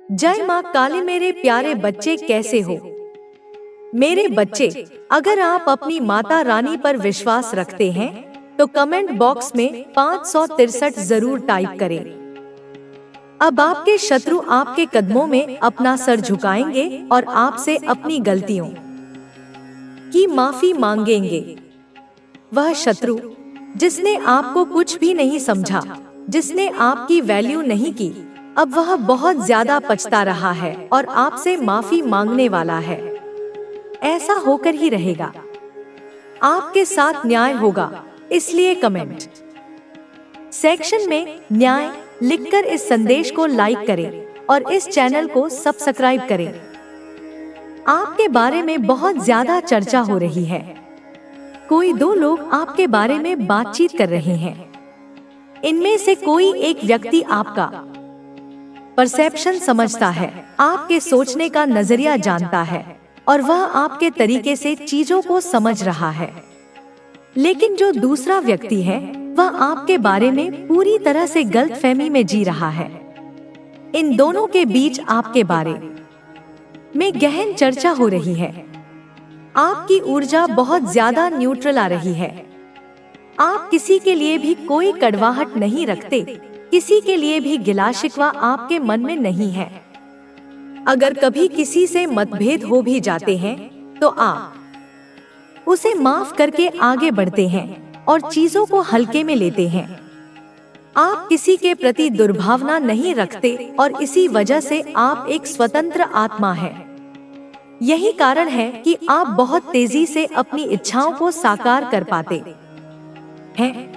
जय माँ काली। मेरे प्यारे बच्चे कैसे हो? मेरे बच्चे, अगर आप अपनी माता रानी पर विश्वास रखते हैं तो कमेंट बॉक्स में 563 जरूर टाइप करें। अब आपके शत्रु आपके कदमों में अपना सर झुकाएंगे और आपसे अपनी गलतियों की माफी मांगेंगे। वह शत्रु जिसने आपको कुछ भी नहीं समझा, जिसने आपकी वैल्यू नहीं की, अब वह बहुत ज्यादा पछता रहा है और आपसे माफी मांगने वाला है। ऐसा होकर ही रहेगा। आपके साथ न्याय होगा, इसलिए कमेंट सेक्शन में न्याय लिखकर इस संदेश को लाइक करें और इस चैनल को सब्सक्राइब करें। आपके बारे में बहुत ज्यादा चर्चा हो रही है। कोई दो लोग आपके बारे में बातचीत कर रहे हैं। इनमें से कोई एक व्यक्ति आपका परसेप्शन समझता है, आपके सोचने का नजरिया जानता है और वह आपके तरीके से चीजों को समझ रहा है। लेकिन जो दूसरा व्यक्ति है वह आपके बारे में पूरी तरह से गलतफहमी में जी रहा है। इन दोनों के बीच आपके बारे में गहन चर्चा हो रही है। आपकी ऊर्जा बहुत ज्यादा न्यूट्रल आ रही है। आप किसी के लिए भी कोई कड़वाहट नहीं रखते, किसी के लिए भी गिला शिकवा आपके मन में नहीं है। अगर कभी किसी से मतभेद हो भी जाते हैं तो आप उसे माफ करके आगे बढ़ते हैं और चीजों को हल्के में लेते हैं। आप किसी के प्रति दुर्भावना नहीं रखते और इसी वजह से आप एक स्वतंत्र आत्मा हैं। यही कारण है कि आप बहुत तेजी से अपनी इच्छाओं को साकार कर पाते हैं।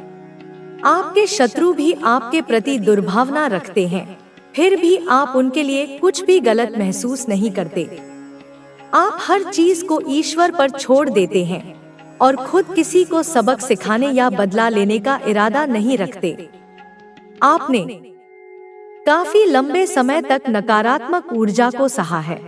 आपके शत्रु भी आपके प्रति दुर्भावना रखते हैं, फिर भी आप उनके लिए कुछ भी गलत महसूस नहीं करते। आप हर चीज को ईश्वर पर छोड़ देते हैं और खुद किसी को सबक सिखाने या बदला लेने का इरादा नहीं रखते। आपने काफी लंबे समय तक नकारात्मक ऊर्जा को सहा है।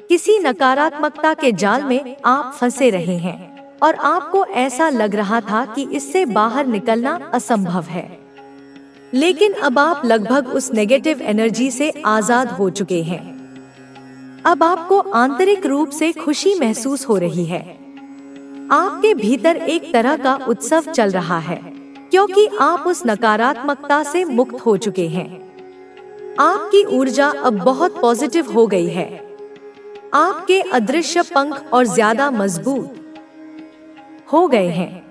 किसी नकारात्मकता के जाल में आप फंसे रहे हैं और आपको ऐसा लग रहा था कि इससे बाहर निकलना असंभव है। लेकिन अब आप लगभग उस नेगेटिव एनर्जी से आजाद हो चुके हैं। अब आपको आंतरिक रूप से खुशी महसूस हो रही है। आपके भीतर एक तरह का उत्सव चल रहा है क्योंकि आप उस नकारात्मकता से मुक्त हो चुके हैं। आपकी ऊर्जा अब बहुत पॉजिटिव हो गई है। आपके अदृश्य पंख और ज्यादा मजबूत हो गए हैं।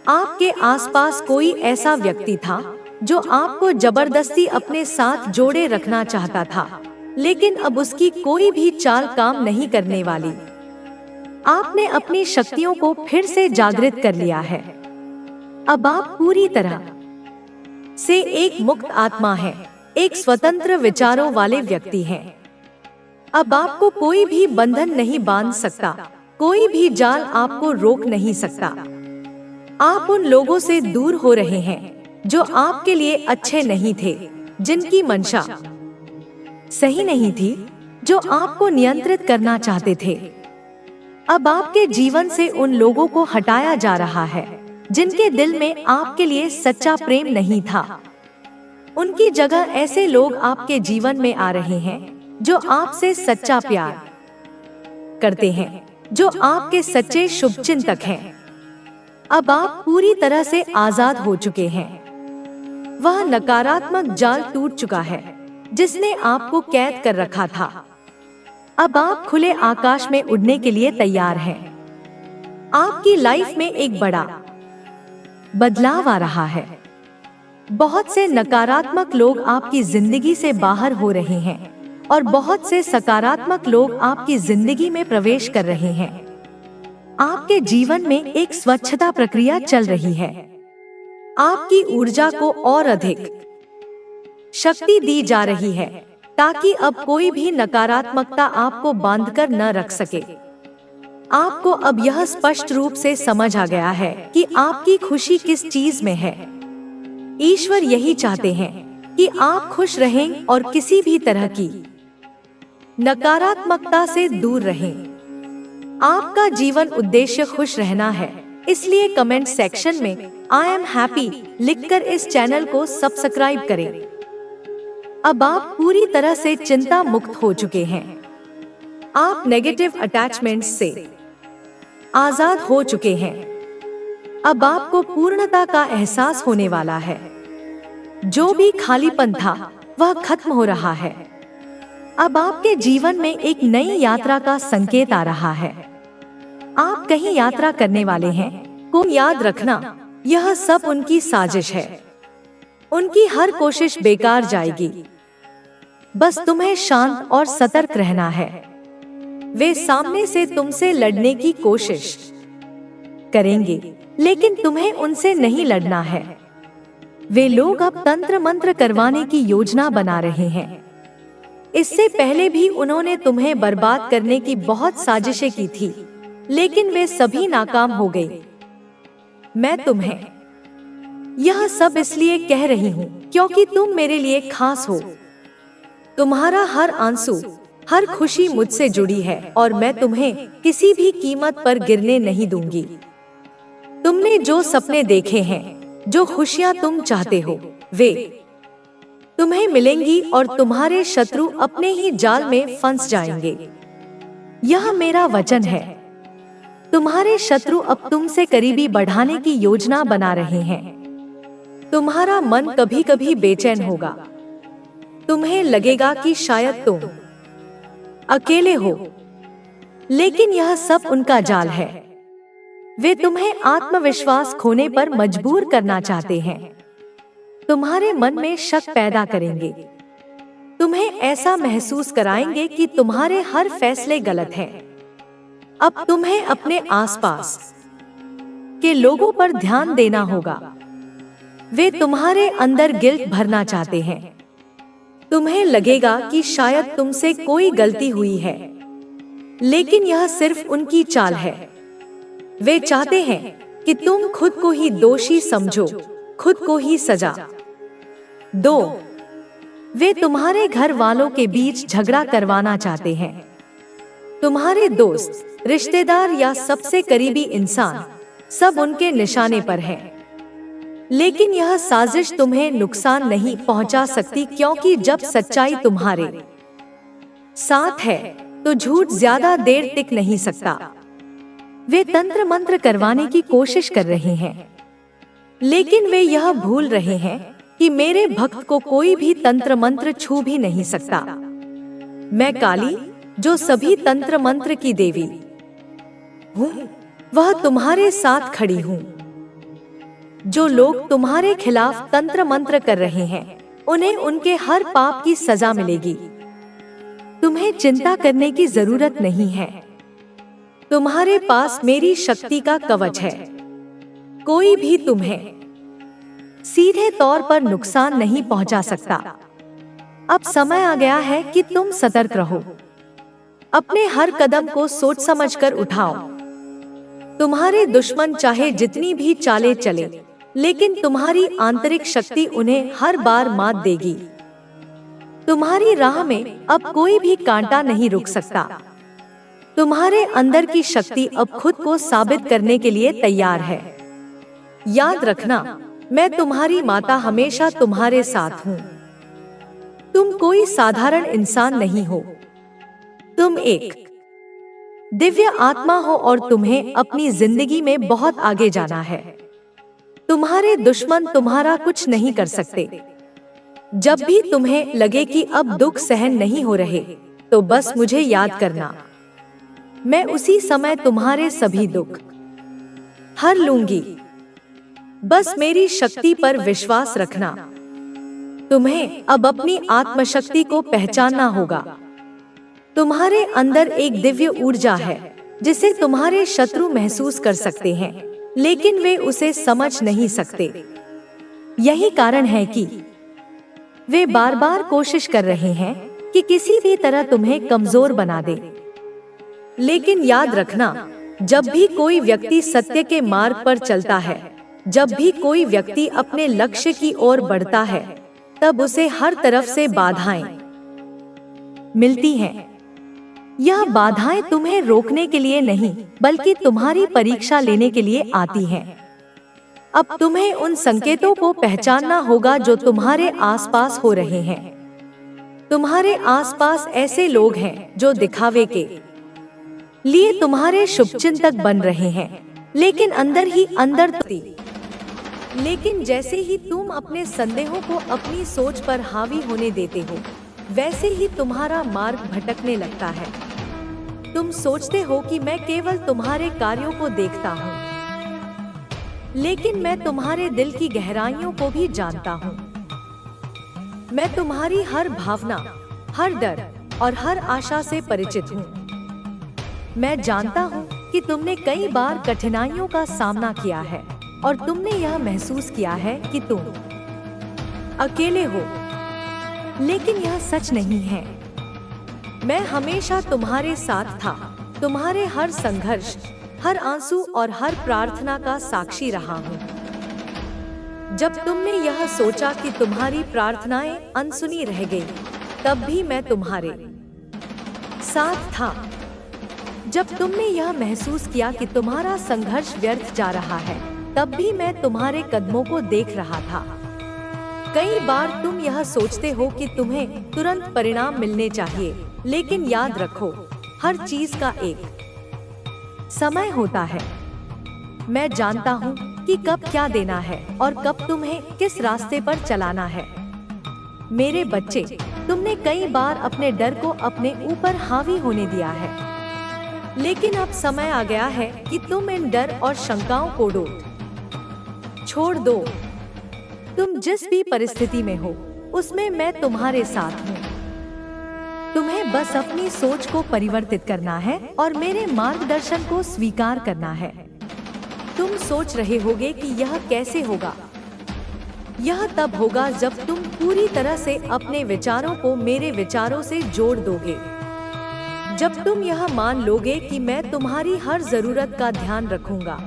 आपके आसपास कोई ऐसा व्यक्ति था जो आपको जबरदस्ती अपने साथ जोड़े रखना चाहता था, लेकिन अब उसकी कोई भी चाल काम नहीं करने वाली। आपने अपनी शक्तियों को फिर से जागृत कर लिया है। अब आप पूरी तरह से एक मुक्त आत्मा हैं, एक स्वतंत्र विचारों वाले व्यक्ति हैं। अब आपको कोई भी बंधन नहीं बांध सकता, कोई भी जाल आपको रोक नहीं सकता। आप उन लोगों से दूर हो रहे हैं जो आपके लिए अच्छे नहीं थे, जिनकी मंशा सही नहीं थी, जो आपको नियंत्रित करना चाहते थे। अब आपके जीवन से उन लोगों को हटाया जा रहा है जिनके दिल में आपके लिए सच्चा प्रेम नहीं था। उनकी जगह ऐसे लोग आपके जीवन में आ रहे हैं जो आपसे सच्चा प्यार करते हैं, जो आपके सच्चे शुभचिंतक हैं। अब आप पूरी तरह से आजाद हो चुके हैं। वह नकारात्मक जाल टूट चुका है जिसने आपको कैद कर रखा था। अब आप खुले आकाश में उड़ने के लिए तैयार हैं। आपकी लाइफ में एक बड़ा बदलाव आ रहा है। बहुत से नकारात्मक लोग आपकी जिंदगी से बाहर हो रहे हैं और बहुत से सकारात्मक लोग आपकी जिंदगी में प्रवेश कर रहे हैं। आपके जीवन में एक स्वच्छता प्रक्रिया चल रही है। आपकी ऊर्जा को और अधिक शक्ति दी जा रही है ताकि अब कोई भी नकारात्मकता आपको बांधकर न रख सके। आपको अब यह स्पष्ट रूप से समझ आ गया है कि आपकी खुशी किस चीज में है। ईश्वर यही चाहते हैं कि आप खुश रहें और किसी भी तरह की नकारात्मकता से दूर रहें। आपका जीवन उद्देश्य खुश रहना है, इसलिए कमेंट सेक्शन में आई एम हैप्पी लिखकर इस चैनल को सब्सक्राइब करें। अब आप पूरी तरह से चिंता मुक्त हो चुके हैं। आप नेगेटिव अटैचमेंट्स से आजाद हो चुके हैं। अब आपको पूर्णता का एहसास होने वाला है। जो भी खालीपन था वह खत्म हो रहा है। अब आपके जीवन में एक नई यात्रा का संकेत आ रहा है। आप कहीं यात्रा करने वाले हैं। को याद रखना, यह सब उनकी साजिश है। उनकी हर कोशिश बेकार जाएगी। बस तुम्हें शांत और सतर्क रहना है। वे सामने से तुमसे लड़ने की कोशिश करेंगे, लेकिन तुम्हें उनसे नहीं लड़ना है। वे लोग अब तंत्र मंत्र करवाने की योजना बना रहे हैं। इससे पहले भी उन्होंने तुम्हें बर्बाद करने की बहुत साजिशें की थी, लेकिन वे सभी नाकाम हो गए। मैं तुम्हें यह सब इसलिए कह रही हूँ क्योंकि तुम मेरे लिए खास हो। तुम्हारा हर आंसू, हर खुशी मुझसे जुड़ी है और मैं तुम्हें किसी भी कीमत पर गिरने नहीं दूंगी। तुमने जो सपने देखे हैं, जो खुशियां तुम चाहते हो, वे तुम्हें मिलेंगी और तुम्हारे शत्रु अपने ही जाल में फंस जाएंगे। यह मेरा वचन है। तुम्हारे शत्रु अब तुमसे करीबी बढ़ाने की योजना बना रहे हैं। तुम्हारा मन कभी कभी बेचैन होगा। तुम्हें लगेगा कि शायद तुम अकेले हो, लेकिन यह सब उनका जाल है। वे तुम्हें आत्मविश्वास खोने पर मजबूर करना चाहते हैं। तुम्हारे मन में शक पैदा करेंगे। तुम्हें ऐसा महसूस कराएंगे कि तुम्हारे हर फैसले गलत हैं। अब तुम्हें अपने आसपास के लोगों पर ध्यान देना होगा। वे तुम्हारे अंदर गिल्ट भरना चाहते हैं। तुम्हें लगेगा कि शायद तुमसे कोई गलती हुई है, लेकिन यह सिर्फ उनकी चाल है। वे चाहते हैं कि तुम खुद को ही दोषी समझो, खुद को ही सजा दो। वे तुम्हारे घर वालों के बीच झगड़ा करवाना चाहते हैं। तुम्हारे दोस्त, रिश्तेदार या सबसे करीबी इंसान सब उनके निशाने पर हैं। लेकिन यह साजिश तुम्हें नुकसान नहीं पहुंचा सकती, क्योंकि जब सच्चाई तुम्हारे साथ है तो झूठ ज्यादा देर टिक नहीं सकता। वे तंत्र मंत्र करवाने की कोशिश कर रहे हैं, लेकिन वे यह भूल रहे हैं कि मेरे भक्त को कोई भी तंत्र मंत्र छू भी नहीं सकता। मैं काली, जो सभी तंत्र मंत्र की देवी हूँ, वह तुम्हारे साथ खड़ी हूँ। जो लोग तुम्हारे खिलाफ तंत्र मंत्र कर रहे हैं, उन्हें उनके हर पाप की सजा मिलेगी। तुम्हें चिंता करने की जरूरत नहीं है। तुम्हारे पास मेरी शक्ति का कवच है। कोई भी तुम्हें सीधे तौर पर नुकसान नहीं पहुंचा सकता। अब समय आ गया है कि तुम सतर्क रहो। अपने हर कदम को सोच समझकर उठाओ। तुम्हारे दुश्मन चाहे जितनी भी चालें चले, लेकिन तुम्हारी आंतरिक शक्ति उन्हें हर बार मात देगी। तुम्हारी राह में अब कोई भी कांटा नहीं रुक सकता। तुम्हारे अंदर की शक्ति अब खुद को साबित करने के लिए तैयार है। याद रखना, मैं तुम्हारी माता हमेशा तुम्हारे साथ हूँ। तुम कोई साधारण इंसान नहीं हो। तुम एक दिव्य आत्मा हो और तुम्हें अपनी जिंदगी में बहुत आगे जाना है। तुम्हारे दुश्मन तुम्हारा कुछ नहीं कर सकते। जब भी तुम्हें लगे कि अब दुख सहन नहीं हो रहे, तो बस मुझे याद करना। मैं उसी समय तुम्हारे सभी दुख हर लूंगी। बस मेरी शक्ति पर विश्वास रखना। तुम्हें अब अपनी आत्मशक्ति को पहचानना होगा। तुम्हारे अंदर एक दिव्य ऊर्जा है जिसे तुम्हारे शत्रु महसूस कर सकते हैं, लेकिन वे उसे समझ नहीं सकते। यही कारण है कि वे बार बार कोशिश कर रहे हैं कि किसी भी तरह तुम्हें कमजोर बना दे। लेकिन याद रखना, जब भी कोई व्यक्ति सत्य के मार्ग पर चलता है, जब भी कोई व्यक्ति अपने लक्ष्य की ओर बढ़ता है, तब उसे हर तरफ से बाधाएं मिलती हैं। यह बाधाएं तुम्हें रोकने के लिए नहीं, बल्कि तुम्हारी परीक्षा लेने के लिए आती हैं। अब तुम्हें उन संकेतों को पहचानना होगा जो तुम्हारे आसपास हो रहे हैं। तुम्हारे आसपास ऐसे लोग हैं जो दिखावे के लिए तुम्हारे शुभचिंतक बन रहे हैं, लेकिन अंदर ही अंदर लेकिन जैसे ही तुम अपने संदेहों को अपनी सोच पर हावी होने देते हो, वैसे ही तुम्हारा मार्ग भटकने लगता है। तुम सोचते हो कि मैं केवल तुम्हारे कार्यों को देखता हूँ, लेकिन मैं तुम्हारे दिल की गहराइयों को भी जानता हूँ। मैं तुम्हारी हर भावना, हर डर और हर आशा से परिचित हूँ। मैं जानता हूँ कि तुमने कई बार कठिनाइयों का सामना किया है और तुमने यह महसूस किया है कि तुम अकेले हो, लेकिन यह सच नहीं है। मैं हमेशा तुम्हारे साथ था, तुम्हारे हर संघर्ष, हर आंसू और हर प्रार्थना का साक्षी रहा हूँ। जब तुमने यह सोचा कि तुम्हारी प्रार्थनाएं अनसुनी रह गई, तब भी मैं तुम्हारे साथ था। जब तुमने यह महसूस किया कि तुम्हारा संघर्ष व्यर्थ जा रहा है, तब भी मैं तुम्हारे कदमों को देख रहा था। कई बार तुम यह सोचते हो कि तुम्हें तुरंत परिणाम मिलने चाहिए, लेकिन याद रखो, हर चीज का एक समय होता है। मैं जानता हूँ कि कब क्या देना है और कब तुम्हें किस रास्ते पर चलाना है। मेरे बच्चे, तुमने कई बार अपने डर को अपने ऊपर हावी होने दिया है, लेकिन अब समय आ गया है कि तुम इन डर और शंकाओं को छोड़ दो। तुम जिस भी परिस्थिति में हो, उसमें मैं तुम्हारे साथ हूँ। तुम्हें बस अपनी सोच को परिवर्तित करना है और मेरे मार्गदर्शन को स्वीकार करना है। तुम सोच रहे होगे कि यह कैसे होगा। यह तब होगा जब तुम पूरी तरह से अपने विचारों को मेरे विचारों से जोड़ दोगे। जब तुम यह मान लोगे कि मैं तुम्हारी हर जरूरत का ध्यान रखूंगा।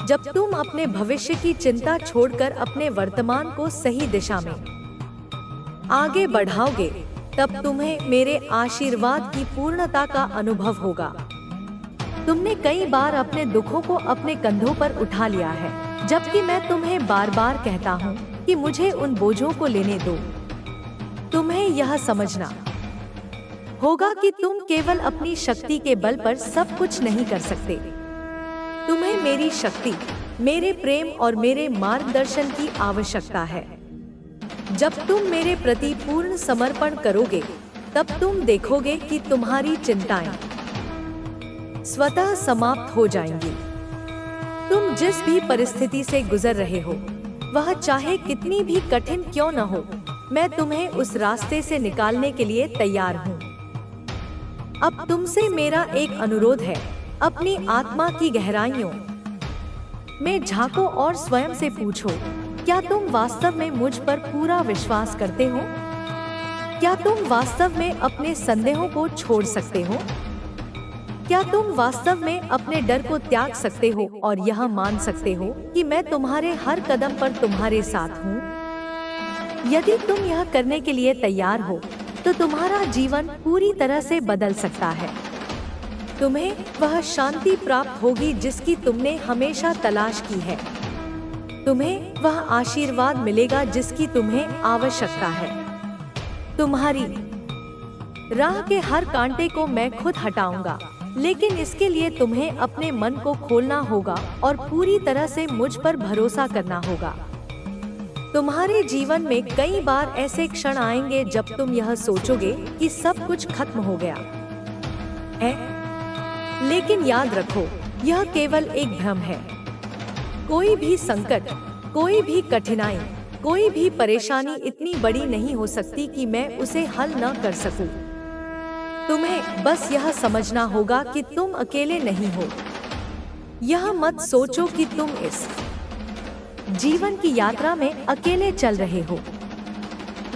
जब तुम अपने भविष्य की चिंता छोड़कर अपने वर्तमान को सही दिशा में आगे बढ़ाओगे, तब तुम्हें मेरे आशीर्वाद की पूर्णता का अनुभव होगा। तुमने कई बार अपने दुखों को अपने कंधों पर उठा लिया है, जबकि मैं तुम्हें बार बार कहता हूँ कि मुझे उन बोझों को लेने दो। तुम्हें यह समझना होगा कि तुम केवल अपनी शक्ति के बल पर सब कुछ नहीं कर सकते। तुम्हें मेरी शक्ति, मेरे प्रेम और मेरे मार्गदर्शन की आवश्यकता है। जब तुम मेरे प्रति पूर्ण समर्पण करोगे, तब तुम देखोगे कि तुम्हारी चिंताएं स्वतः समाप्त हो जाएंगी। तुम जिस भी परिस्थिति से गुजर रहे हो, वह चाहे कितनी भी कठिन क्यों न हो, मैं तुम्हें उस रास्ते से निकालने के लिए तैयार हूँ। अब तुमसे मेरा एक अनुरोध है, अपनी आत्मा की गहराइयों में झांको और स्वयं से पूछो, क्या तुम वास्तव में मुझ पर पूरा विश्वास करते हो? क्या तुम वास्तव में अपने संदेहों को छोड़ सकते हो? क्या तुम वास्तव में अपने डर को त्याग सकते हो और यह मान सकते हो कि मैं तुम्हारे हर कदम पर तुम्हारे साथ हूँ? यदि तुम यह करने के लिए तैयार हो, तो तुम्हारा जीवन पूरी तरह से बदल सकता है। तुम्हें वह शांति प्राप्त होगी जिसकी तुमने हमेशा तलाश की है। तुम्हें वह आशीर्वाद मिलेगा जिसकी तुम्हें आवश्यकता है। तुम्हारी राह के हर कांटे को मैं खुद हटाऊंगा, लेकिन इसके लिए तुम्हें अपने मन को खोलना होगा और पूरी तरह से मुझ पर भरोसा करना होगा। तुम्हारे जीवन में कई बार ऐसे क्षण आएंगे जब तुम यह सोचोगे कि सब कुछ खत्म हो गया है, लेकिन याद रखो, यह केवल एक भ्रम है। कोई भी संकट, कोई भी कठिनाई, कोई भी परेशानी इतनी बड़ी नहीं हो सकती कि मैं उसे हल न कर सकूं। तुम्हें बस यह समझना होगा कि तुम अकेले नहीं हो। यह मत सोचो कि तुम इस जीवन की यात्रा में अकेले चल रहे हो।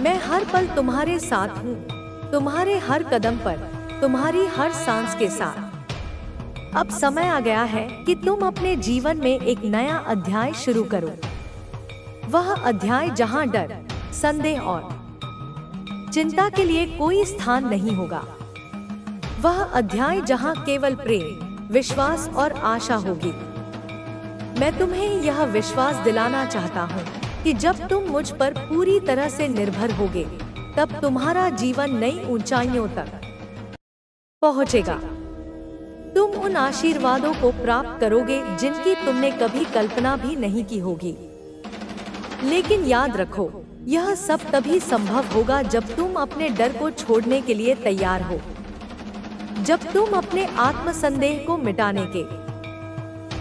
मैं हर पल तुम्हारे साथ हूँ, तुम्हारे हर कदम पर, तुम्हारी हर सांस के साथ। अब समय आ गया है कि तुम अपने जीवन में एक नया अध्याय शुरू करो। वह अध्याय जहां डर, संदेह और चिंता के लिए कोई स्थान नहीं होगा। वह अध्याय जहां केवल प्रेम, विश्वास और आशा होगी। मैं तुम्हें यह विश्वास दिलाना चाहता हूँ कि जब तुम मुझ पर पूरी तरह से निर्भर होगे, तब तुम्हारा जीवन नई ऊंचाइयों तक पहुंचेगा। तुम उन आशीर्वादों को प्राप्त करोगे जिनकी तुमने कभी कल्पना भी नहीं की होगी। लेकिन याद रखो, यह सब तभी संभव होगा जब तुम अपने डर को छोड़ने के लिए तैयार हो, जब तुम अपने आत्मसंदेह को मिटाने के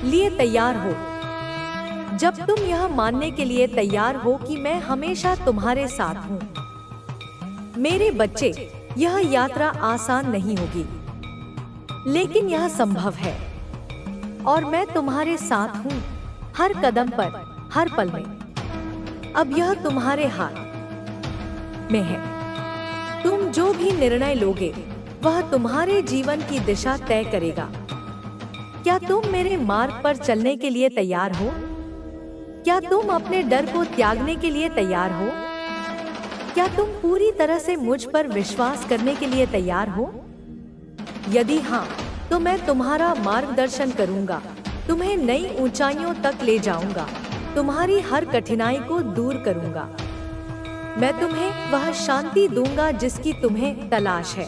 लिए तैयार हो, जब तुम यह मानने के लिए तैयार हो कि मैं हमेशा तुम्हारे साथ हूँ। मेरे बच्चे, यह यात्रा आसान नहीं होगी, लेकिन यह संभव है और मैं तुम्हारे साथ हूँ, हर कदम पर, हर पल में। अब यह तुम्हारे हाथ में है। तुम जो भी निर्णय लोगे वह तुम्हारे जीवन की दिशा तय करेगा। क्या तुम मेरे मार्ग पर चलने के लिए तैयार हो? क्या तुम अपने डर को त्यागने के लिए तैयार हो? क्या तुम पूरी तरह से मुझ पर विश्वास करने के लिए तैयार हो? यदि हाँ, तो मैं तुम्हारा मार्गदर्शन करूंगा, तुम्हें नई ऊंचाइयों तक ले जाऊंगा, तुम्हारी हर कठिनाई को दूर करूंगा। मैं तुम्हें वह शांति दूंगा जिसकी तुम्हें तलाश है।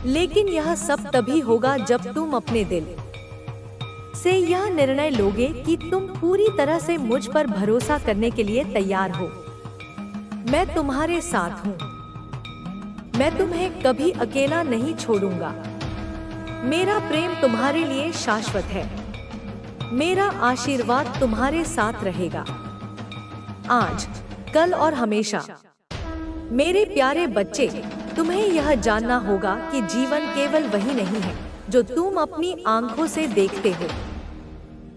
लेकिन यह सब तभी होगा जब तुम अपने दिल से यह निर्णय लोगे कि तुम पूरी तरह से मुझ पर भरोसा करने के लिए तैयार हो। मैं तुम्हारे साथ हूँ। मैं तुम्हें कभी अकेला नहीं छोड़ूंगा। मेरा प्रेम तुम्हारे लिए शाश्वत है। मेरा आशीर्वाद तुम्हारे साथ रहेगा, आज, कल और हमेशा। मेरे प्यारे बच्चे, तुम्हें यह जानना होगा कि जीवन केवल वही नहीं है जो तुम अपनी आंखों से देखते हो।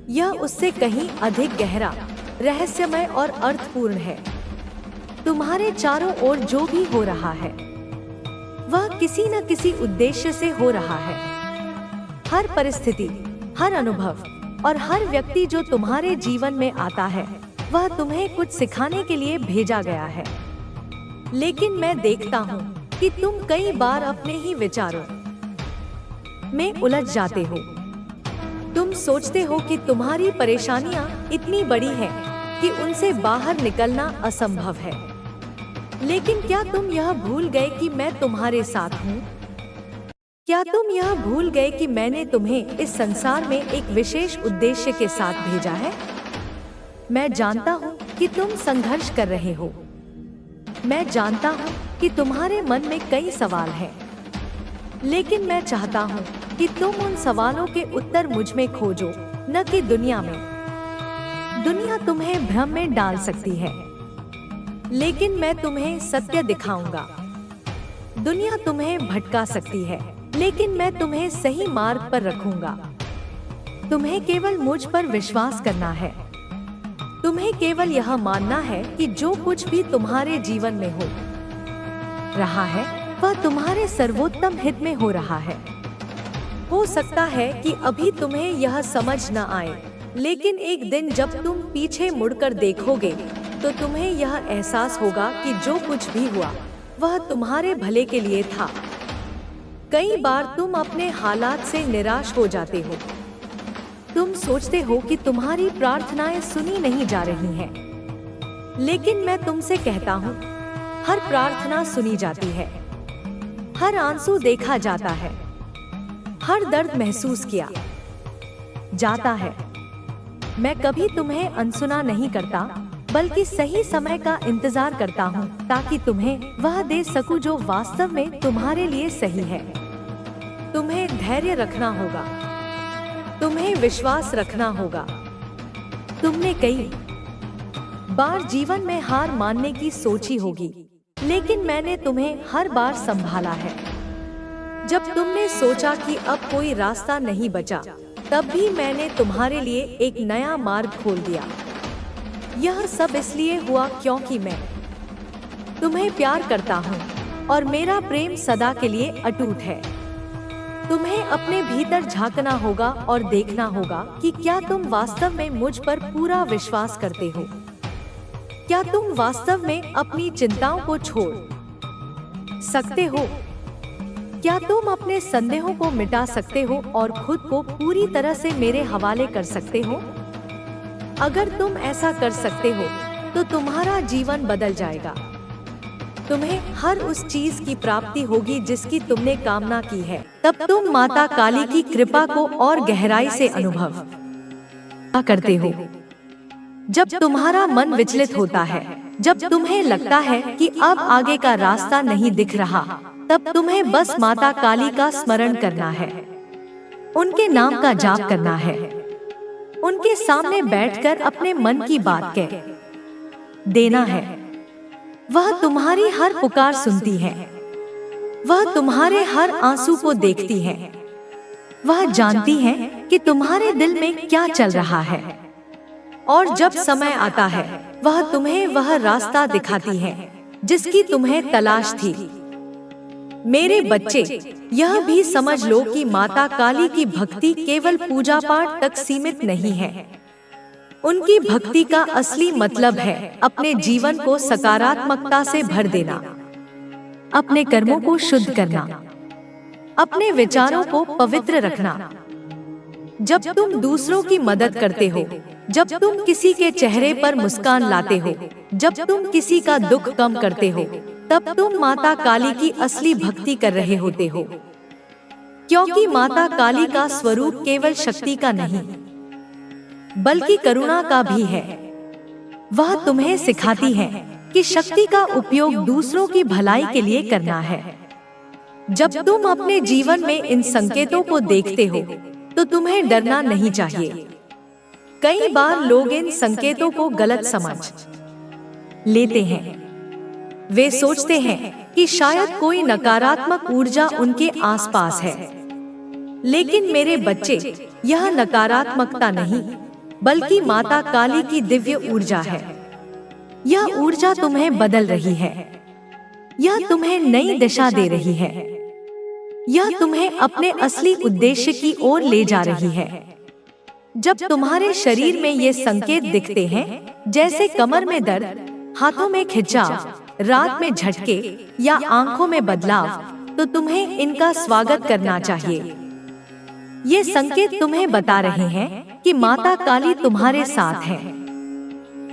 यह उससे कहीं अधिक गहरा, रहस्यमय और अर्थपूर्ण है। तुम्हारे चारों ओर जो भी हो रहा है वह किसी न किसी उद्देश्य से हो रहा है। हर परिस्थिति, हर अनुभव और हर व्यक्ति जो तुम्हारे जीवन में आता है वह तुम्हें कुछ सिखाने के लिए भेजा गया है। लेकिन मैं देखता हूँ कि तुम कई बार अपने ही विचारों में उलझ जाते हो। तुम सोचते हो कि तुम्हारी परेशानियां इतनी बड़ी हैं कि उनसे बाहर निकलना असंभव है। लेकिन क्या तुम यह भूल गए कि मैं तुम्हारे साथ हूँ? क्या तुम यह भूल गए कि मैंने तुम्हें इस संसार में एक विशेष उद्देश्य के साथ भेजा है? मैं जानता हूँ कि तुम संघर्ष कर रहे हो। मैं जानता हूँ कि तुम्हारे मन में कई सवाल हैं। लेकिन मैं चाहता हूँ कि तुम उन सवालों के उत्तर मुझ में खोजो, न कि दुनिया में। दुनिया तुम्हें भ्रम में डाल सकती है, लेकिन मैं तुम्हें सत्य दिखाऊंगा। दुनिया तुम्हें भटका सकती है, लेकिन मैं तुम्हें सही मार्ग पर रखूंगा। तुम्हें केवल मुझ पर विश्वास करना है। तुम्हें केवल यह मानना है कि जो कुछ भी तुम्हारे जीवन में हो रहा है वह तुम्हारे सर्वोत्तम हित में हो रहा है। हो सकता है कि अभी तुम्हें यह समझ न आए, लेकिन एक दिन जब तुम पीछे मुड़कर देखोगे तो तुम्हें यह एहसास होगा कि जो कुछ भी हुआ वह तुम्हारे भले के लिए था। कई बार तुम अपने हालात से निराश हो जाते हो। तुम सोचते हो कि तुम्हारी प्रार्थनाएं सुनी नहीं जा रही हैं। लेकिन मैं तुमसे कहता हूँ, हर प्रार्थना सुनी जाती है, हर आंसू देखा जाता है, हर दर्द महसूस किया जाता है। मैं कभी तुम्हें अनसुना नहीं करता, बल्कि सही समय का इंतजार करता हूँ ताकि तुम्हें वह दे सकूं जो वास्तव में तुम्हारे लिए सही है। तुम्हें धैर्य रखना होगा, तुम्हें विश्वास रखना होगा। तुमने कई बार जीवन में हार मानने की सोची होगी, लेकिन मैंने तुम्हें हर बार संभाला है। जब तुमने सोचा कि अब कोई रास्ता नहीं बचा, तब भी मैंने तुम्हारे लिए एक नया मार्ग खोल दिया। यह सब इसलिए हुआ क्योंकि मैं तुम्हें प्यार करता हूँ और मेरा प्रेम सदा के लिए अटूट है। तुम्हें अपने भीतर झांकना होगा और देखना होगा कि क्या तुम वास्तव में मुझ पर पूरा विश्वास करते हो। क्या तुम वास्तव में अपनी चिंताओं को छोड़ सकते हो? क्या तुम अपने संदेहों को मिटा सकते हो और खुद को पूरी तरह से मेरे हवाले कर सकते हो? अगर तुम ऐसा कर सकते हो तो तुम्हारा जीवन बदल जाएगा। तुम्हें हर उस चीज की प्राप्ति होगी जिसकी तुमने कामना की है। तब तुम माता काली की कृपा को और गहराई से अनुभव करते हो। जब तुम्हारा मन विचलित होता है, जब तुम्हें लगता है कि अब आगे का रास्ता नहीं दिख रहा, तब तुम्हें बस माता काली का स्मरण करना है, उनके नाम का जाप करना है, उनके सामने बैठकर अपने मन की बात कह देना है। वह तुम्हारी हर पुकार सुनती है, वह तुम्हारे हर आंसू को देखती है, वह जानती है कि तुम्हारे दिल में क्या चल रहा है, और जब समय आता है वह तुम्हें वह रास्ता दिखाती है जिसकी तुम्हें तलाश थी। मेरे बच्चे, यह भी समझ लो कि माता काली की भक्ति केवल पूजा पाठ तक सीमित नहीं है। उनकी भक्ति का असली मतलब है अपने जीवन को सकारात्मकता से भर देना, अपने कर्मों को शुद्ध करना, अपने विचारों को पवित्र रखना। जब तुम दूसरों की मदद करते हो, जब तुम किसी के चेहरे पर मुस्कान लाते हो, जब तुम किसी का दुख कम करते हो, तब तुम माता काली की असली भक्ति कर रहे होते हो। क्योंकि माता काली का स्वरूप केवल शक्ति का नहीं बल्कि करुणा का भी है। वह तुम्हें सिखाती है कि शक्ति का उपयोग दूसरों की भलाई के लिए करना है। जब तुम अपने जीवन में इन संकेतों को देखते हो तो तुम्हें डरना नहीं चाहिए। कई बार लोग इन संकेतों को गलत समझ लेते हैं। वे सोचते हैं कि शायद कोई नकारात्मक ऊर्जा उनके आसपास है, लेकिन मेरे बच्चे, यह नकारात्मकता नहीं बल्कि माता काली की दिव्य ऊर्जा है। यह ऊर्जा तुम्हें बदल रही है, यह तुम्हें नई दिशा दे रही है, यह तुम्हें अपने असली उद्देश्य की ओर ले जा रही है। जब तुम्हारे शरीर में ये संकेत दिखते हैं, जैसे कमर में दर्द, हाथों में खिंचाव, रात में झटके या आंखों में बदलाव, तो तुम्हें इनका स्वागत करना चाहिए। ये संकेत तुम्हें बता रहे हैं कि माता काली तुम्हारे साथ है।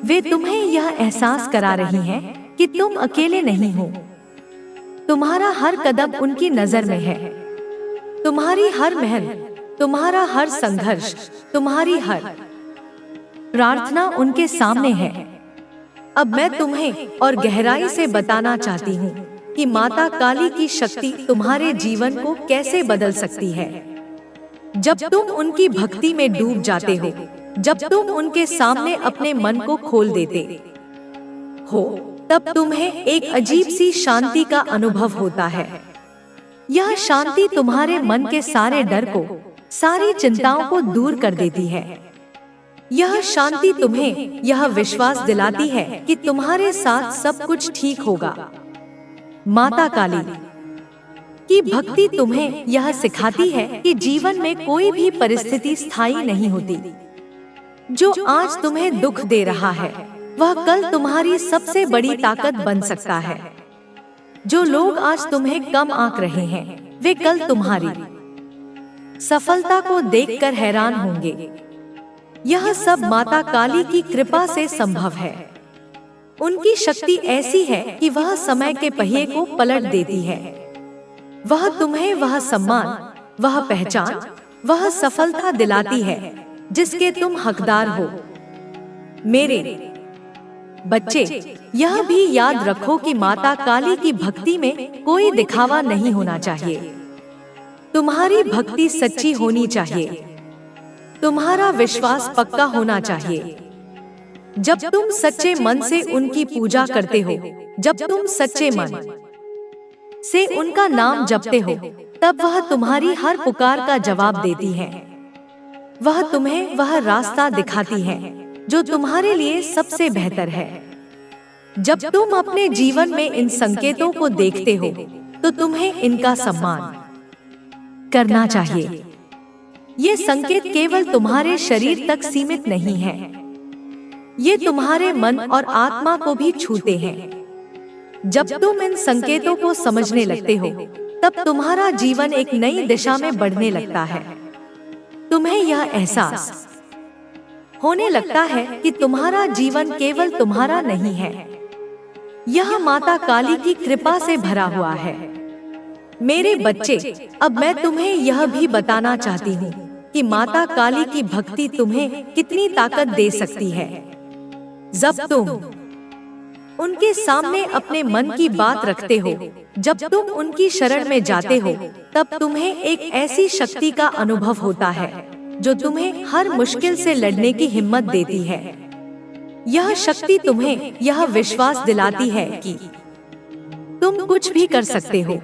वे तुम्हें यह एहसास करा रही हैं कि तुम अकेले नहीं हो। तुम्हारा हर कदम उनकी नजर में है। तुम्हारी हर मेहनत, तुम्हारा हर संघर्ष, तुम्हारी हर प्रार्थना उनके सामने है। अब मैं तुम्हें और गहराई से बताना चाहती हूँ कि माता काली की शक्ति तुम्हारे जीवन को कैसे बदल सकती है। जब तुम उनकी भक्ति में डूब जाते हो, जब तुम उनके सामने अपने मन को खोल देते हो, तब तुम्हें एक अजीब सी शांति का अनुभव होता है। यह शांति तुम्हारे मन के सारे डर को, सारी चिंताओं को दूर कर देती है। यह शांति तुम्हें यह विश्वास दिलाती है कि तुम्हारे साथ सब कुछ ठीक होगा। माता काली की भक्ति तुम्हें यह सिखाती है कि जीवन में कोई भी परिस्थिति स्थायी नहीं होती। जो आज तुम्हें दुख दे रहा है, वह कल तुम्हारी सबसे बड़ी ताकत बन सकता है। जो लोग आज तुम्हें कम आंक रहे हैं, वे कल तुम्हारी सफलता को देखकर हैरान होंगे। यह सब माता काली की कृपा से संभव है। उनकी शक्ति ऐसी है कि वह समय के पहिए को पलट देती है। वह तुम्हें वह सम्मान, वह पहचान, वह सफलता दिलाती है जिसके तुम हकदार हो। मेरे बच्चे, यह भी याद रखो कि माता काली की भक्ति में कोई दिखावा नहीं होना चाहिए। तुम्हारी भक्ति सच्ची होनी चाहिए, तुम्हारा विश्वास पक्का होना चाहिए। जब तुम सच्चे मन से उनकी पूजा करते हो, जब तुम सच्चे मन से उनका नाम जपते हो, तब वह तुम्हारी हर पुकार का जवाब देती है। वह तुम्हें वह रास्ता दिखाती है जो तुम्हारे लिए सबसे बेहतर है। जब तुम अपने जीवन में इन संकेतों को देखते हो, तो तुम्हें इनका सम्मान करना चाहिए। ये संकेत केवल तुम्हारे शरीर तक सीमित नहीं है, ये तुम्हारे मन और आत्मा को भी छूते हैं। जब तुम इन संकेतों को समझने लगते हो, तब तुम्हारा जीवन एक नई दिशा में बढ़ने लगता है। तुम्हें यह एहसास होने लगता है कि तुम्हारा जीवन केवल तुम्हारा नहीं है, यह माता काली की कृपा से भरा हुआ है। मेरे बच्चे, अब मैं तुम्हें यह भी बताना चाहती हूँ कि माता काली की भक्ति तुम्हें कितनी ताकत दे सकती है। जब तुम उनके सामने अपने मन की बात रखते हो, जब तुम उनकी शरण में जाते हो, तब तुम्हें एक ऐसी शक्ति का अनुभव होता है जो तुम्हें हर मुश्किल से लड़ने की हिम्मत देती है। यह शक्ति तुम्हें यह विश्वास दिलाती है कि तुम कुछ भी कर सकते हो।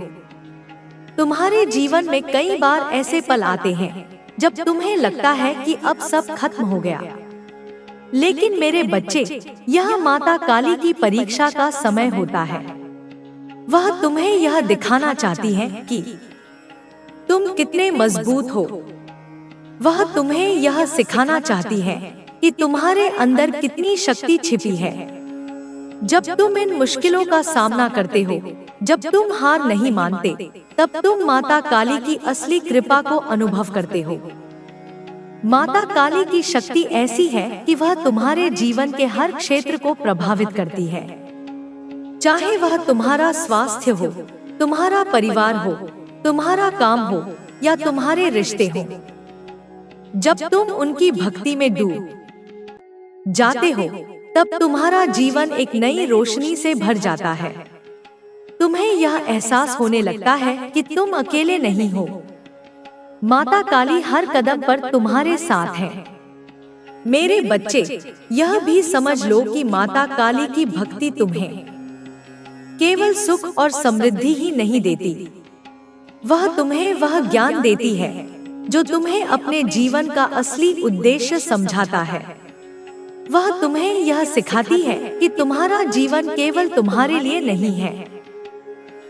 तुम्हारे जीवन में कई बार ऐसे पल आते हैं जब तुम्हें लगता है कि अब सब खत्म हो गया, लेकिन मेरे बच्चे, यह माता काली की परीक्षा का समय होता है। वह तुम्हें यह दिखाना चाहती है कि तुम कितने मजबूत हो। वह तुम्हें यह सिखाना चाहती है कि तुम्हारे अंदर कितनी शक्ति छिपी है। जब तुम इन मुश्किलों का सामना करते हो, जब तुम हार नहीं मानते, तब तुम माता काली की असली कृपा को अनुभव करते हो। माता काली की शक्ति ऐसी है कि वह तुम्हारे जीवन के हर क्षेत्र को प्रभावित करती है। चाहे वह तुम्हारा स्वास्थ्य हो, तुम्हारा परिवार हो, तुम्हारा काम हो या तुम्हारे रिश्ते हो। जब तुम उनकी भक्ति में डूब जाते हो, तब तुम्हारा जीवन एक नई रोशनी से भर जाता है। तुम्हें यह एहसास होने लगता है कि तुम अकेले नहीं हो। माता काली हर कदम पर तुम्हारे साथ है। मेरे बच्चे, यह भी समझ लो कि माता काली की भक्ति तुम्हें केवल सुख और समृद्धि ही नहीं देती, वह तुम्हें वह ज्ञान देती है जो तुम्हें अपने जीवन का असली उद्देश्य समझाता है। वह तुम्हें यह सिखाती है कि तुम्हारा जीवन केवल तुम्हारे लिए नहीं है।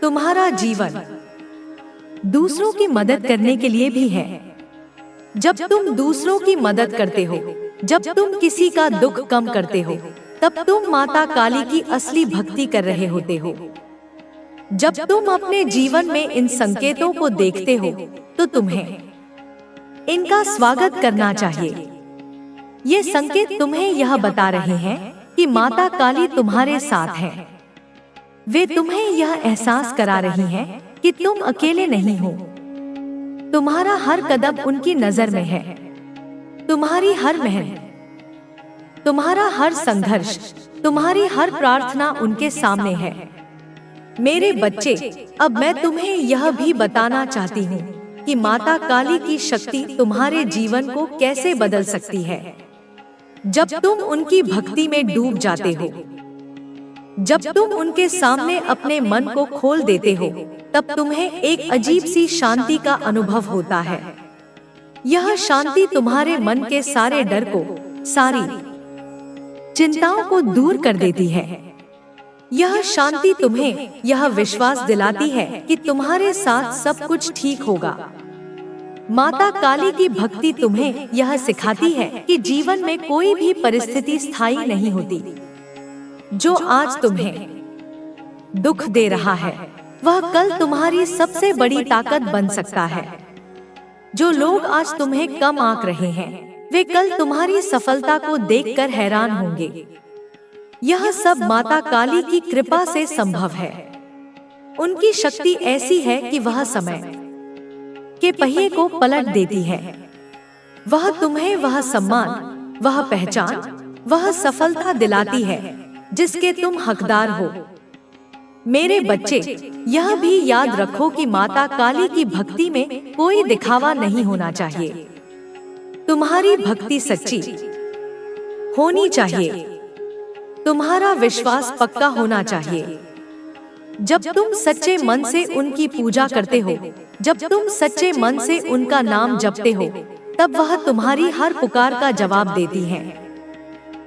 तुम्हारा जीवन दूसरों की मदद करने के लिए भी है। जब तुम दूसरों की मदद करते हो, जब तुम किसी का दुख कम करते हो, तब तुम माता काली की असली भक्ति कर रहे होते हो। जब तुम अपने जीवन में इन संकेतों को देखते हो, तो तुम्हें इनका स्वागत करना चाहिए। ये संकेत तुम्हें यह बता रहे हैं कि माता काली तुम्हारे साथ है। वे तुम्हें यह एहसास करा रही हैं कि तुम अकेले नहीं हो। तुम्हारा हर कदम उनकी नजर में है। तुम्हारी हर मेहनत, तुम्हारा हर संघर्ष, तुम्हारी हर प्रार्थना उनके सामने है। मेरे बच्चे, अब मैं तुम्हें यह भी बताना चाहती हूँ कि माता काली की शक्ति तुम्हारे जीवन को कैसे बदल सकती है। जब तुम उनकी भक्ति में डूब जाते हो, जब तुम उनके सामने अपने मन को खोल देते हो, तब तुम्हें एक अजीब सी शांति का अनुभव होता है। यह शांति तुम्हारे मन के सारे डर को, सारी चिंताओं को दूर कर देती है। यह शांति तुम्हें यह विश्वास दिलाती है कि तुम्हारे साथ सब कुछ ठीक होगा। माता काली की भक्ति तुम्हें यह सिखाती है कि जीवन में कोई भी परिस्थिति स्थायी नहीं होती। जो आज तुम्हें दुख दे रहा है, वह कल तुम्हारी सबसे बड़ी ताकत बन सकता है। जो लोग आज तुम्हें कम आंक रहे हैं, वे कल तुम्हारी सफलता को देखकर हैरान होंगे। यह सब माता काली की कृपा से संभव है। उनकी शक्ति ऐसी है कि वह समय के पहिए को पलट देती है। वह तुम्हें वह सम्मान, वह पहचान, वह सफलता दिलाती है जिसके तुम हकदार हो। मेरे बच्चे, यह भी याद रखो कि माता काली की भक्ति में कोई दिखावा नहीं होना चाहिए। तुम्हारी भक्ति सच्ची होनी चाहिए। तुम्हारा विश्वास पक्का होना चाहिए। जब तुम सच्चे मन से उनकी पूजा करते हो, जब तुम सच्चे मन से उनका नाम जपते हो, तब वह तुम्हारी हर पुकार का जवाब देती है।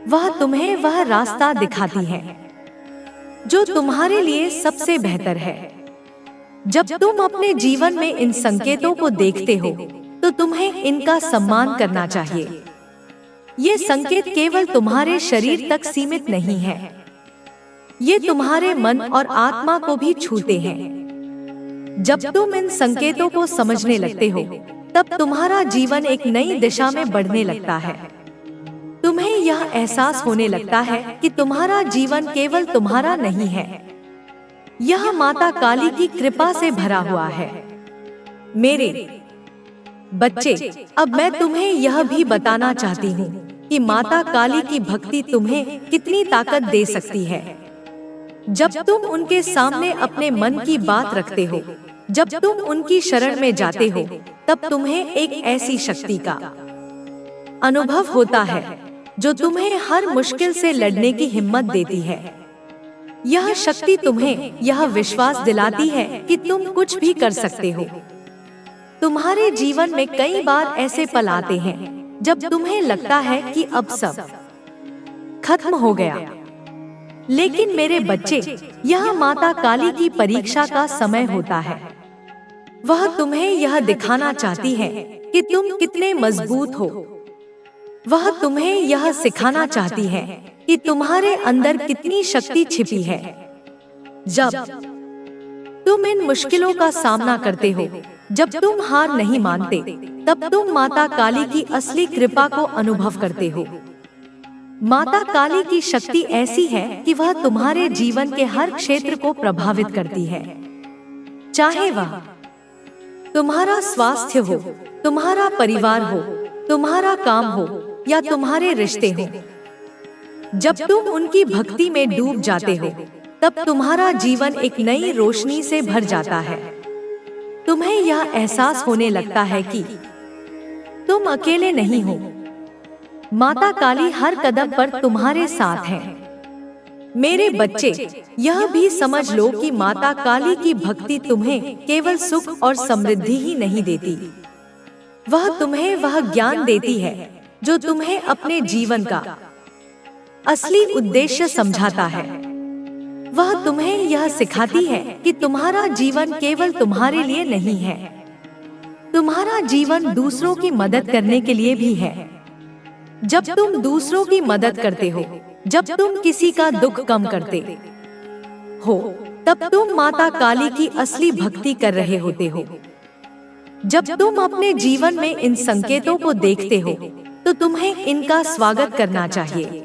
वह तुम्हें वह रास्ता दिखाती है जो तुम्हारे लिए सबसे बेहतर है। जब तुम अपने जीवन में इन संकेतों को देखते हो, तो तुम्हें इनका सम्मान करना चाहिए। ये संकेत केवल तुम्हारे शरीर तक सीमित नहीं है, ये तुम्हारे मन और आत्मा को भी छूते हैं। जब तुम इन संकेतों को समझने लगते हो, तब तुम्हारा जीवन एक नई दिशा में बढ़ने लगता है। तुम्हें यह एहसास होने लगता है कि तुम्हारा जीवन केवल तुम्हारा नहीं है, यह माता काली की कृपा से भरा हुआ है। मेरे बच्चे, अब मैं तुम्हें यह भी बताना चाहती हूँ कि माता काली की भक्ति तुम्हें कितनी ताकत दे सकती है। जब तुम उनके सामने अपने मन की बात रखते हो, जब तुम उनकी शरण में जाते हो, तब तुम्हें एक ऐसी शक्ति का अनुभव होता है जो तुम्हें हर मुश्किल से लड़ने की हिम्मत देती है। यह शक्ति तुम्हें यह विश्वास दिलाती है कि तुम कुछ भी कर सकते हो। तुम्हारे जीवन में कई बार ऐसे पल आते हैं जब तुम्हें लगता है कि अब सब खत्म हो गया, लेकिन मेरे बच्चे, यह माता काली की परीक्षा का समय होता है। वह तुम्हें यह दिखाना चाहती है कि तुम कितने मजबूत हो। वह तुम्हें यह सिखाना चाहती है कि तुम्हारे अंदर कितनी शक्ति छिपी है। जब तुम इन मुश्किलों का सामना करते हो, जब तुम हार नहीं मानते, तब तुम माता काली की असली कृपा को अनुभव करते हो। माता काली की शक्ति ऐसी है कि वह तुम्हारे जीवन के हर क्षेत्र को प्रभावित करती है, चाहे वह तुम्हारा स्वास्थ्य हो, तुम्हारा परिवार हो, तुम्हारा काम हो या तुम्हारे रिश्ते हो। जब तुम उनकी भक्ति में डूब जाते हो, तब तुम्हारा जीवन एक नई रोशनी से भर जाता है। तुम्हें यह एहसास होने लगता है कि तुम अकेले नहीं हो। माता काली हर कदम पर तुम्हारे साथ है। मेरे बच्चे, यह भी समझ लो कि माता काली की भक्ति तुम्हें केवल सुख और समृद्धि ही नहीं देती, वह तुम्हें वह ज्ञान देती है जो तुम्हें अपने जीवन का असली उद्देश्य समझाता है। वह तुम्हें यह सिखाती है कि तुम्हारा जीवन केवल तुम्हारे लिए नहीं है, तुम्हारा जीवन दूसरों की मदद करने के लिए भी है। जब तुम दूसरों की मदद करते हो, जब तुम किसी का दुख कम करते हो, तब तुम माता काली की असली भक्ति कर रहे होते हो। जब तुम अपने जीवन में इन संकेतों को देखते हो, तो तुम्हें इनका स्वागत करना चाहिए।